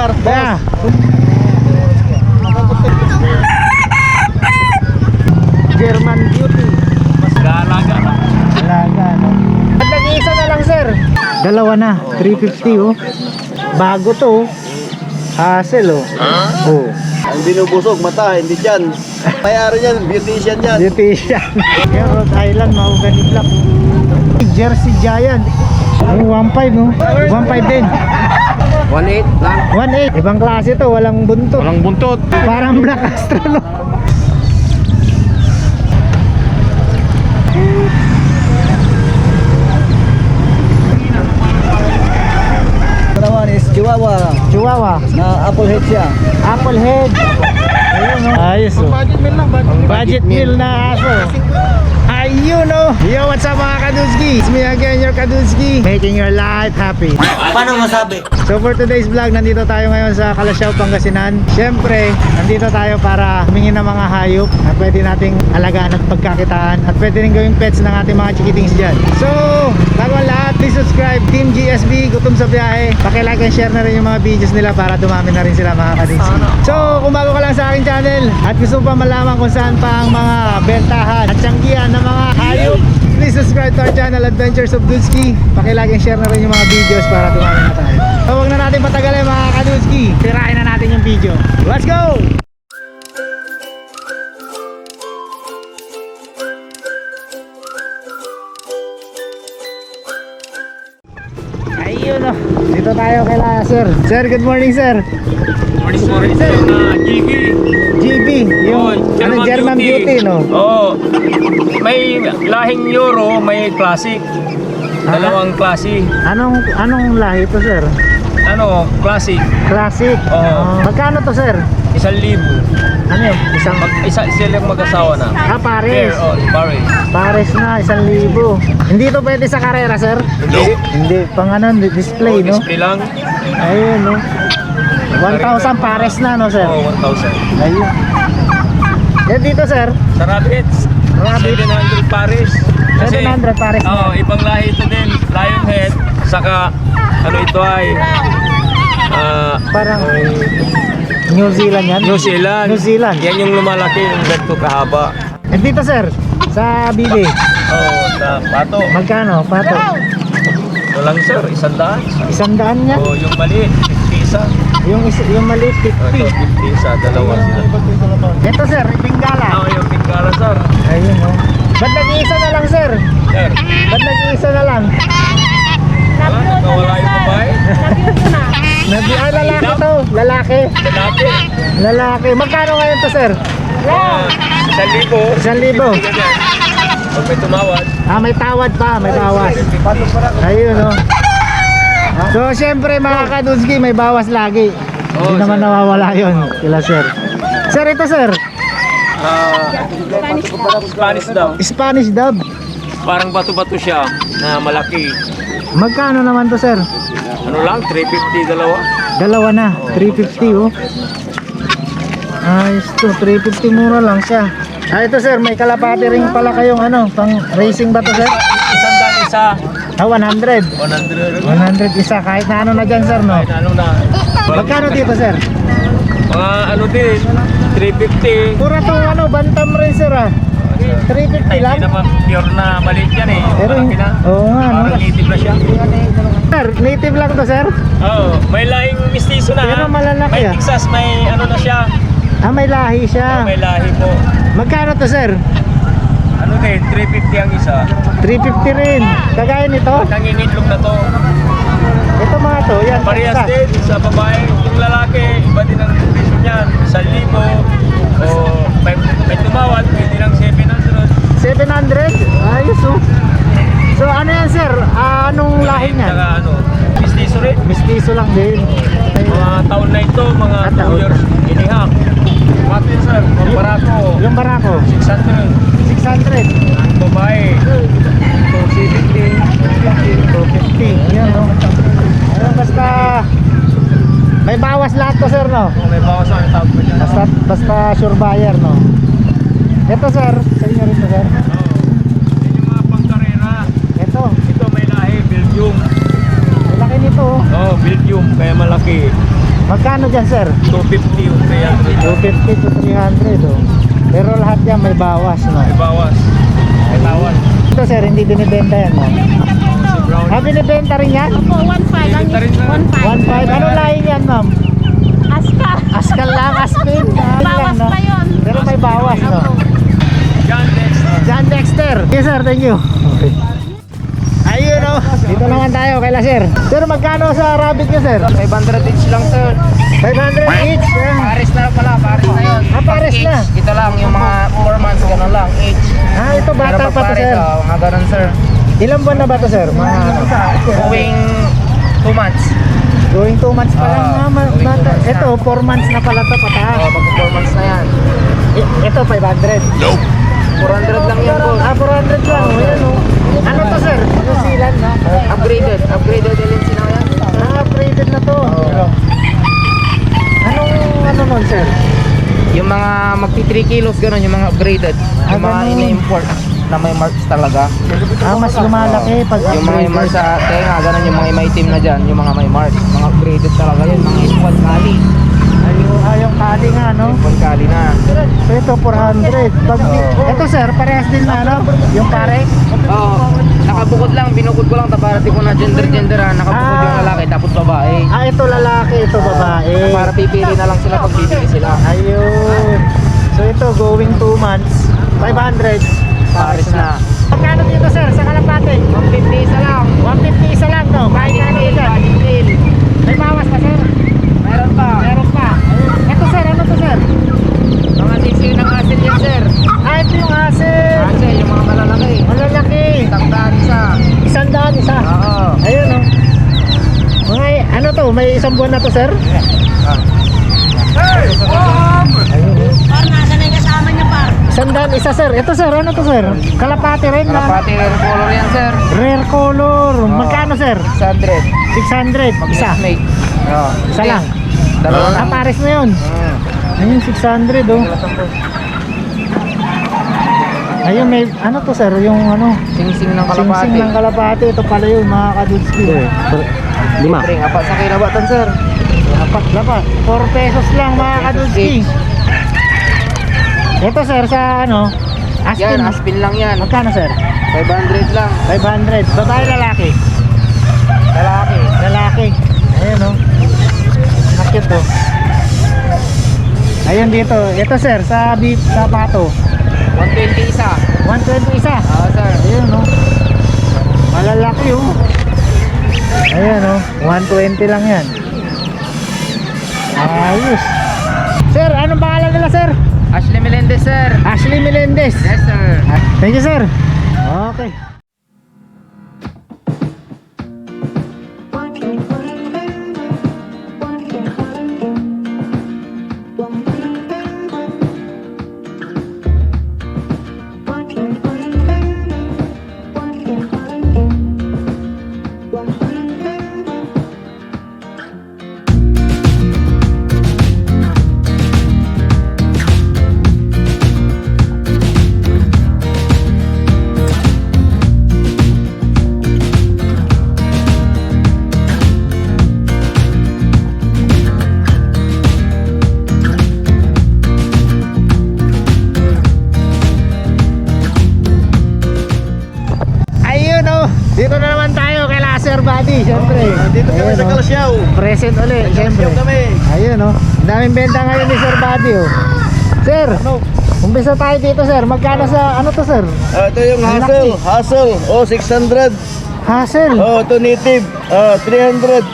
Sir, Kaya. German Beauty. Mas galaga na. Alaga, no? At nag-iisa na lang, sir. Dalawa na, 350, oh. Bago to, oh. Hassle, oh. Oh. Ang binubusog, mata, hindi dyan. Mayari yan, beautician yan. Beautician. Yan, Rhode Island, mahogany black. Jersey Giant. Oh, 1.5, no? 1.5 din. 1.8 lang. 1.8. Ibang klase to, walang buntot. Walang buntot. Parang Black Astro, no? Naman is Chihuahua. Chihuahua. Na apple head siya. Apple head. Ayun, no? Ayos, oh. Budget meal lang, Budget meal na aso. Ayun, oh. Yo, what's up mga Kadunski? It's me again, your Kadunski. Making your life happy. Paano masabi? So for today's vlog, nandito tayo ngayon sa Calasiao, Pangasinan. Siyempre, nandito tayo para humingi ng mga hayop na pwede nating alagaan at pagkakitaan at pwede rin gawing pets ng ating mga chikitings dyan. So, bago ang lahat, please subscribe Team GSB, Gutom sa Biyahe. Pakilike and share na rin yung mga videos nila para dumami na rin sila mga Kadunski. So, kung bago ka lang sa aking channel at gusto mo pa malaman kung saan pa ang mga bentahan at tiyanggihan ng mga hayop, please subscribe to our channel Adventures of Dudski. Pakilike and share na rin yung mga videos para dumami na tayo. So huwag na natin patagalin mga Kadudski, tirahin na natin yung video. Let's go! Ayun, oh. Dito tayo kay Sir. Sir, good morning, sir. Morning sir, na GB. GB, yung German Beauty, no? Oo. May lahing Euro, may classic. Dalawang klase. Anong lahi to, sir? Ano, classic. Classic. Oo. Magkano to, sir? 1,000. Ano yun? Isa silang mag-asawa na. Pares. Pares. Pares na, 1,000. Hindi to pwede sa karera, sir? Hindi. Hindi, pang ano, display, no? Display lang. Ayun, no? 1,000 pares na, no, sir? Oo, 1,000. Ayun. Yan dito, sir. Sa rabbits, Rabbit. 700 pares. 700 pares na. Oo, ibang lahi ito din. Lion head. Saka, ano ito ay, Parang New Zealand yan? New Zealand. New Zealand. Yan yung lumalaki, yung ganito kahaba. Yan dito, sir. Sa bibi. Oo, sa pato. Magkano? Pato? Ito lang sir, 100. 100 niya? Oo, yung maliit, 50 isa. Yung maliit, Ito, 50. 50 isa, dalawa sila. Ito, sir, Bengala. Oo, yung pingkara sir. Ayun, no? Ba't nag-iisa na lang, sir? Sir, Ba't nag-iisa na lang? wala, nakawala yung babae. Lalaki to. Lalaki. Lalaki. Lalaki. Magkano ngayon to, sir? 1,000. 1,000. Pag may tumawad. May tawad pa. May bawas. Ayun, no? So, syempre, mga Kadunski, may bawas lagi. Hindi Oo, naman sir. nawawala yun. Kila, sir. Sir, ito, sir. Spanish daw. Spanish dub. Parang bato-bato siya na malaki. Magkano naman to, sir? Ano lang, 350 dalawa. Dalawa na. 350, oh. Ayos to. 350 mura lang siya. Ito, sir. May kalapati rin pala kayong ano, pang racing ba to, sir? Isang daan isa. 100. 100. 100 isa. Kahit na ano na dyan, sir, no? Ano na. Magkano dito, sir? Mga ano din, 350. Pura to, ano, bantam rin, sir, ah. 350 Ay, lang. hindi naman pure na maliit yan eh. Pero, Malaki na. oo nga, no? Parang native na siya. Sir, native lang to, sir? Oo, may lahing mistiso na. Pero ha? malalaki, May ah. Texas, may ano na siya. May lahi siya. May lahi po. Magkano to, sir? Ano din, 350 ang isa. 350 rin. Kagaya nito. Nangingitlog na to. Ito mga to, yan. Parehas isa. din sa babae. Yung lalaki, iba din ang presyo niyan. 1,000 o may tumawad, pwede lang 700. 700? Ayos, oh. So, ano yan, sir? Anong lahi niyan? Saka ano, mistiso rin. Mistiso lang din. Mga taon na ito, mga taon. 2 years inihak. Pati sir, yung barako, Yung barako, 600. 600. Ang babae, 270. 250. Yan, no? Ayun, basta may bawas lahat to, sir, no? Kung may bawas ang tawag ko dyan. Basta sure buyer, no? Ito, sir. Sa inyo rin to, sir. Oo. Yan yung mga pangkarera. Ito. Ito may lahi, Belgium. May laki nito, oh. Oh, Belgium, kaya malaki. Magkano dyan, sir? 250 yung 300. 250 to 300, oh. Pero lahat yan may bawas, no? May bawas. May tawad. Ito, sir, hindi binibenta yan, no? Si Brown. Binibenta rin yan? Opo, 1.5 lang. Benta rin na. 1.5. Ano laing yan, ma'am? Askar. Askal lang, aspin. Bawas pa yun. Pero may bawas, no? John Dexter. John Dexter. Yes, sir, thank you. Okay. Ayun, oh. Dito naman tayo kay Sir. Sir, magkano sa rabbit nyo, sir? 500 each lang, sir. 500 each. Yeah. Paris na pala, Paris na yun. Pares Each, na. Ito lang, yung mga 4 months, gano'n lang, each. Ito bata Pero pa to, Paris, sir. mga gano'n, sir. Ilang buwan na ba to, sir? Mga ano? Going 2 months. Going 2 months pa lang. going 2 Bata. months na. Ito, 4 months na pala to, pataas. Mag 4 months na yan. Ito, 500. 400 lang yan, po. 400 lang. Ayan, oh. Ano to, sir? New Zealand, no? Upgraded LNC na yan. Upgraded na to. Ano nun, sir? Yung mga magti 3 kilos, gano'n, yung mga upgraded. Yung mga ganun. ini-import na may marks talaga. Mas lumalaki pag Yung mga may marks sa tenga, gano'n, yung mga may itim na dyan, yung mga may marks. Mga upgraded talaga yun, mga F1 kali. Yung kali nga, no? F1 kali na. So ito, 400. Ito, sir, parehas din na, no? Yung pare? Oo. Nakabukod lang, binukod ko lang para di ko na gender-genderan. Nakabukod yung lalaki tapos babae. Ito lalaki, ito babae. Para pipili na lang sila pag bibili sila. Ayun. So ito, going 2 months. 500. Paris na. Magkano dito, sir, sa Kalapate? 150 isa lang. 150 isa lang, no? Kahit ano dito. Budget deal. May bawas pa, sir? Meron pa. Meron pa. Ito, sir, ano to, sir? Mga sisiyo ng asin yan, sir. Ito yung asin. Asin, yung mga malalaki. Malalaki. Tangdaan isa. 100 isa. Oo. Ayun, no? Mga, ano to, may 1 buwan na to, sir? Ayun, no? Nasa na yung kasama niya, par. 100 isa, sir. Ito, sir, ano to, sir? Kalapati rin na. Kalapati red color yan, sir. Rare color. Magkano, sir? 600. 600. Isa. Mag-snake. Oo. Isa lang. Dalawa lang. Pares na yun. Ayun, 600, oh. Ayun, may, ano to, sir? Yung, ano? Sing-sing ng kalapati. Sing-sing ng kalapati. Ito pala yun, mga kadudski. 5. Ring, apat sa kinabatan, sir. Lapat. 4 pesos lang, mga kadudski. Ito, sir, sa, ano? Aspin. Yan, aspin lang yan. Magkano, sir? 500 lang. 500. Babae, lalaki? Lalaki. Lalaki. Ayun, oh. Nakit, oh. Ayun dito. Ito, sir, sa beef, sa pato. 120 isa. 120 isa. Oo, sir. Ayun, oh. Malalaki, oh. Ayun, oh. 120 lang yan. Ayos. Sir, anong pangalan nila, sir? Ashley Melendez, sir. Ashley Melendez. Yes, sir. Thank you, sir. Okay. Ayun, oh. Dito na naman tayo kay Sir Buddy, syempre. Dito kami Ayun, sa oh. Kalasyaw. Present ulit, syempre. Kalasyaw kami. Ayun, oh. Ang daming benta ngayon ni Sir Buddy, oh. Sir, umpisa tayo dito, sir. Magkano sa, ano to, sir? Ito yung Hassel. Oh, 600. Hassel. Oh, ito native. 300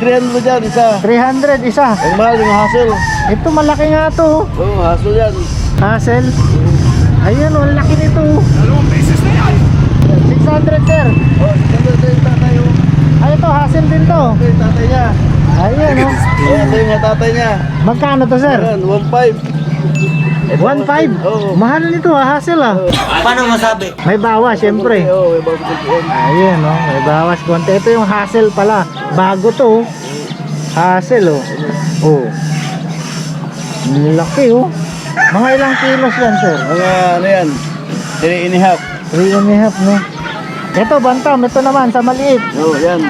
dyan isa. 300 isa. Ang mahal yung Hassel. Ito malaki nga to. Oh, Hassel yan. Hassel. Ayun, oh, ang laki nito. 600, sir. Oh, 600 yung tatay. Ay, ito, Hassel din to. Ito yung tatay niya. Ayun, oh. Oh, ito yung tatay niya. Magkano to, sir? Ayan, 1.5. 1.5? Oo. Mahal nito, Hassel, ah. Paano masabi? May bawas, syempre. Oh, may bawas yun. Ayun, oh. May bawas konti. Ito yung Hassel pala. Bago to, oh. Hassel, oh. Oh. Ang laki, oh. Mga ilang kilos yan, sir? Mga ano yan? 3.5. 3.5, no? Ito, bantam. Ito naman, sa maliit. Oh, yan.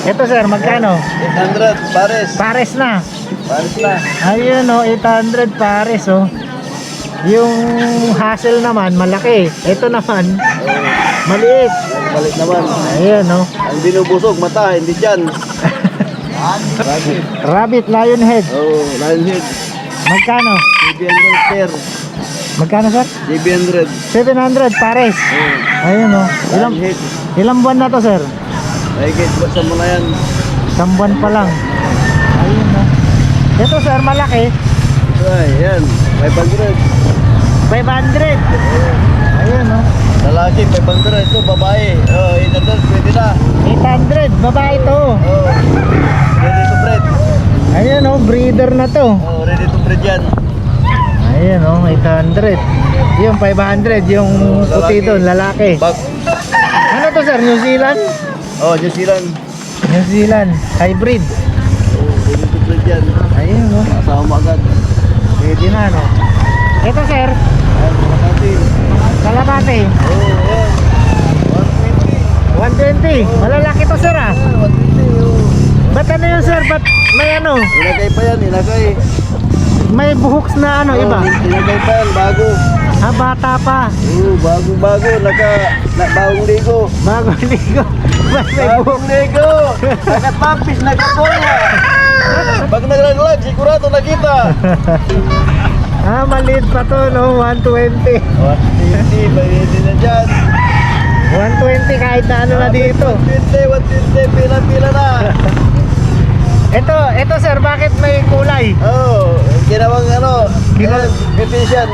Ito sir, magkano? 800 pares. Pares na. Pares na. Ayun oh, 800 pares oh. Yung hassle naman, malaki. Ito naman, maliit. Balik naman. Ayun oh. Ang binubusog, mata, hindi dyan. Rabbit. Rabbit, lion head. Oh, lionhead. Magkano? 700 pair. Magkano sir? 700. 700 pares. Oh, Ayun oh. lionhead. Ilang buwan na to sir? Ay, guys, basta mo na yan. Isang buwan pa lang. Ayun oh. Ito sir, malaki. Ay, yan. 500. 500. Ayun oh. Lalaki, 500. Ito, babae. Oh, 800. Pwede na. 800, babae to. Oh, ready to breed. Ayun oh, breeder na to. Oh, ready to breed yan. Ayun oh, 800. Yung 500, yung puti doon, lalaki. Bag. Ano to sir, New Zealand? Oh, New Zealand. New Zealand, hybrid. Oh, ready to breed yan. Ayun oh, Kasama agad. pwede na no. Ito sir, Ayan, makati. kalapate. Oh, yan. 120, malalaki to sir ah. 120. Oh. Ba't ano yun sir, ba't may ano? Inagay pa yan, inagay. May buhoks na ano iba? Inagay pa yan, bago. Ah, bata pa. Oh, bago-bago. Bagong ligo. Bago ligo. Ba't may buhok? Bagong ligo. Nagatampis, nagkapola. Pag naglaglag, sigurado nakita. Ah, maliit pa to no, 120. 150, pwede na dyan. 120 kahit na ano na dito. 120, pila-pila na. Ito sir, bakit may kulay? Oh, ginawang ano, beautician.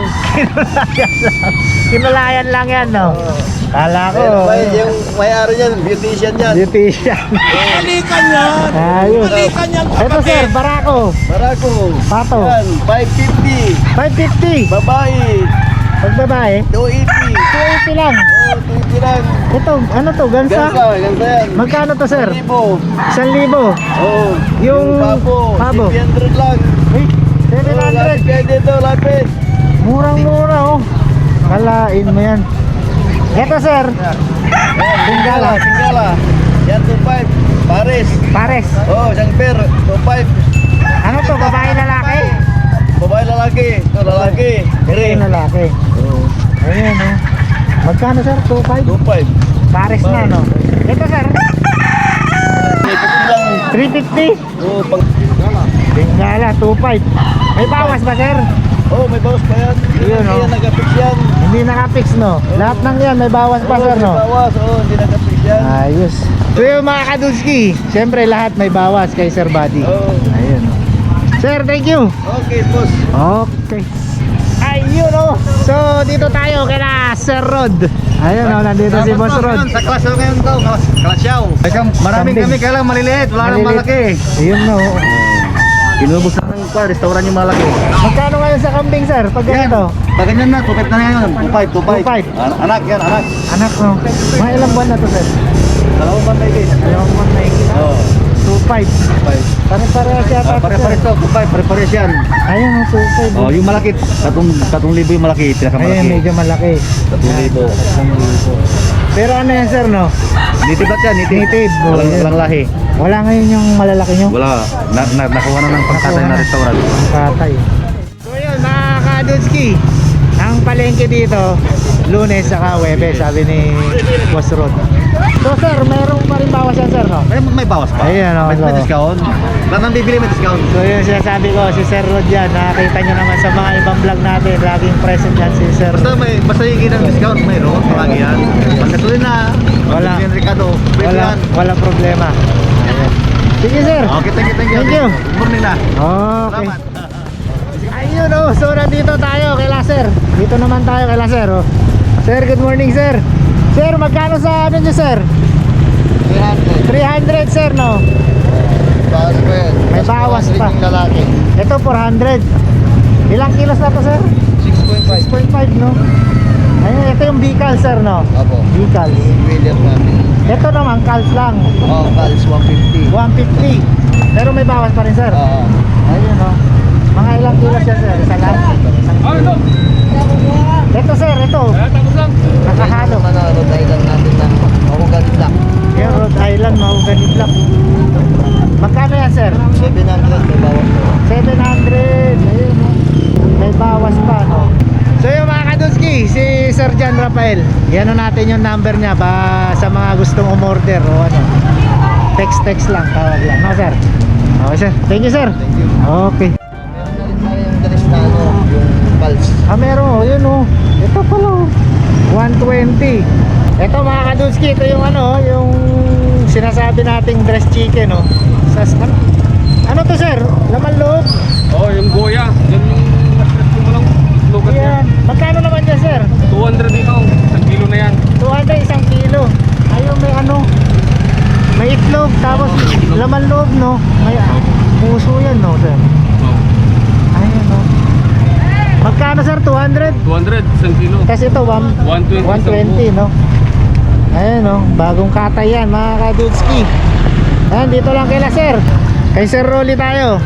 Kinulayan lang yan no. Kala ko. Pero yung may-ari niyan, beautician yan. Beautician. Balikan yan! Ayun. Balikan yan! Ito sir, barako. Barako. Pato. Yan, 550. 550. Babae, Pag babae, 280. 280 lang. Oh, 280 lang. Ito, ano to, gansa? Gansa yan. Magkano to sir? 1,000. 1,000. Oh, Yung pabo, pabo. 700 lang. Uy, Oh, lapit 700. kayo dito, lapit. Murang-mura oh. Kalain mo yan. Ito sir, Yan, Tingala. Tingala. Yan, 2.5. Pares. pares. Oh, isang pair, 2.5. Ano to, babae lalaki? Babae lalaki. Ito, lalaki. Kiri. Yung lalaki. Oh, Ayun oh. Magkano sir? 2.5? 2.5. Pares na no. Ito sir, May puti lang. 350. Oh, pag... Bengala, 2.5. May bawas ba sir? Oh, may bawas pa yan. Yun, Hindi oh. yan nag-fix yan. Hindi nakapix no. Lahat ng yan may bawas pa Oh, sir may no. bawas. Oh, hindi nag-fix yan. Ayos. So yung mga kadudski, syempre lahat may bawas kay Sir Buddy. Oh. Ayun. Sir, thank you. Okay, boss. Okay. Ayun oh. So dito tayo kila Sir Rod. Ayun oh, nandito si Boss Rod. Sa klasyaw ngayon daw. Klasyaw. Maraming Kambing. kami, kaya lang maliliit. Wala nang malaki. Ayun no. Inubos na ng restaurant yung malaki. Magkano ngayon sa kambing sir? Pag ganito? Pag ganyan na, 2.5 na ngayon. 2.5. 2.5. Anak yan, anak. Anak no. Mga ilang buwan na to sir? Dalawang bantay guys. Dalawang buwan na higit. Oo. 2.5. 2.5. Pare-parehas yata to, Pare-pares sir. to, 2.5. Pare-pares yan. Ayun oh, 2.5. Oh, yung malaki, 3,000 yung malaki, Ayun, pinakamalaki. medyo malaki. 3,000. 3,000. Pero ano yan sir no? Native bat yan, native. Native, oh, Walang, yan. walang lahi. Wala ngayon yung malalaki nyo? Wala. Nakuha na ng pangkatay na restaurant. Patay. So yun mga kadudski, ang palengke dito Lunes saka Webes, sabi ni Boss Rod. So sir, mayroong pa rin bawas yan sir no? May bawas pa. Ayan, oh, may so. discount. Lahat ng bibili may discount. So yun sinasabi ko, si Sir Rod yan, nakakita nyo naman sa mga ibang vlog natin, laging present yan si Sir Basta basta yung ng discount, mayroon. Palagi yan. Pagkasulina, Wala. Pagkasulina Ricardo, pwede yan. Wala problema. Ayan. Sige sir. Okay, thank you. Thank you. Good morning na. Okay. Salamat. Ayun oh, so nandito tayo kay Laser. Dito naman tayo kay Laser oh. Sir, good morning sir. Sir, magkano sa ano nyo sir? 300 sir no? Bawas pa yan. May bawas pa. lalaki. Ito 400. Ilang kilos na to sir? 6.5. 6.5 no? Ayun, ito yung Bical sir no? Apo. Bical. William namin. Ito naman Cals lang. Oh, Calis 150. 150. Pero may bawas pa rin sir. Oo. Ayun oh. Mga ilang kilos yan sir? Isa lang? Ano ito? Ito sir, ito. Tapos lang. Nakahalo. Rhode Island natin na mahugan lang. Yung Rhode Island, mahogany black. sir? 700 may bawat. 700. Ayun, no? May bawas pa, no? So yung mga Kadutski, si Sir John Rafael, yan natin yung number niya ba sa mga gustong umorder o ano. Text lang, tawag lang. No, sir? Okay, sir. Thank you, sir. Thank you. Okay. Meron na rin tayo yung Cristano, yung pulse. Meron, oh, yun, oh. Ito pala, oh. 120. Ito mga Kadutski, ito yung ano, yung sinasabi nating dressed chicken, oh. Ano to, sir? Laman loob? Oh, yung Goya. Yan yung mas-stress ko mo lang. Lugat niya. Ayan. Magkano naman dyan, sir? 200 dito. 1 kilo na yan. 200, 1 kilo. Ayun, may ano, may itlog, tapos laman loob, no? May puso yan, no, sir? Oh. Ayun, no? Magkano, sir? 200? 200, 1 kilo. Kasi ito, 120, no? Ayun, no? Bagong katay yan, mga Kadutski. Ayan, dito lang kila, sir. Kay Sir Rolly tayo.